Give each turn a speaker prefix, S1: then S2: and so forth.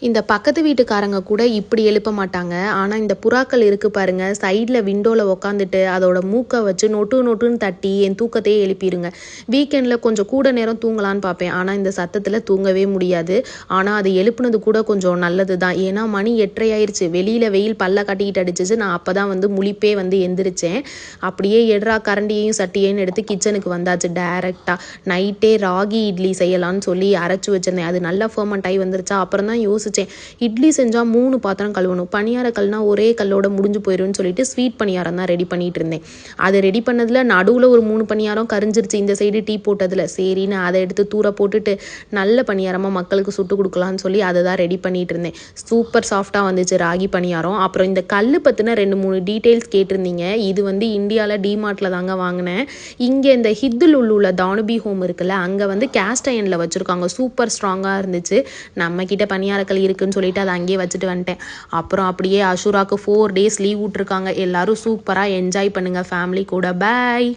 S1: இந்த பக்கத்து வீட்டுக்காரங்க கூட இப்படி எழுப்ப மாட்டாங்க. ஆனால் இந்த புறாக்கள் இருக்குது பாருங்க, சைடில் விண்டோவில் உக்காந்துட்டு அதோட மூக்கை வச்சு நொட்டு நொட்டுன்னு தட்டி என் தூக்கத்தையே எழுப்பிடுங்க. வீக்கெண்டில் கொஞ்சம் கூட நேரம் தூங்கலான்னு பார்ப்பேன், ஆனால் இந்த சத்தத்தில் தூங்கவே முடியாது. ஆனால் அது எழுப்புனது கூட கொஞ்சம் நல்லது தான். ஏன்னா மணி 8:30 ஆயிடுச்சு, வெளியில் வெயில் பல்ல கட்டிக்கிட்டு அடிச்சிச்சு. நான் அப்போ தான் முழிப்பே எந்திரிச்சேன். அப்படியே எட்ரா கரண்டியையும் சட்டியையும் எடுத்து கிச்சனுக்கு வந்தாச்சு டேரெக்டாக. நைட்டே ராகி இட்லி செய்யலான்னு சொல்லி அரைச்சி வச்சிருந்தேன். அது நல்லா ஃபர்மெண்ட் ஆகி வந்துருச்சா. அப்புறம் தான் யோசிச்சேன், இட்லி செஞ்சால் 3 பாத்திரம் கழுவணும், பணியார கல்னா ஒரே கல்லோட முடிஞ்சு போயிடும்னு சொல்லிட்டு ஸ்வீட் பணியாரம் தான் ரெடி பண்ணிட்டு இருந்தேன். அதை ரெடி பண்ணதில் நடுவில் ஒரு 3 பணியாரம் கரிஞ்சிருச்சு, இந்த சைடு டீ போட்டதில். சரின்னு அதை எடுத்து தூர போட்டுட்டு நல்ல பணியாரமாக மக்களுக்கு சுட்டு கொடுக்கலான்னு சொல்லி அதை தான் ரெடி பண்ணிட்டு இருந்தேன். சூப்பர் சாஃப்டாக வந்துச்சு ராகி பணியாரம். அப்புறம் இந்த கல் பற்றின 2-3 டீட்டெயில்ஸ் கேட்டிருந்தீங்க. இது டிமார்ட்டில் தாங்க வாங்கினேன். இங்கே இந்த ஹித்துலுள்ள தானுபி ஹோம் இருக்குல்ல, அங்கே கேஸ்ட் அயனில் வச்சுருக்காங்க. சூப்பர் ஸ்ட்ராங்காக இருந்துச்சு. நம்மக்கிட்ட பணியாரக்கல் இருக்குன்னு சொல்லிட்டு அதை அங்கேயே வச்சுட்டு வந்துட்டேன். அப்புறம் அப்படியே அஷூராக்கு 4 days லீவ் விட்டுருக்காங்க. எல்லாரும் சூப்பராக என்ஜாய் பண்ணுங்கள் ஃபேமிலி கூட. பாய்.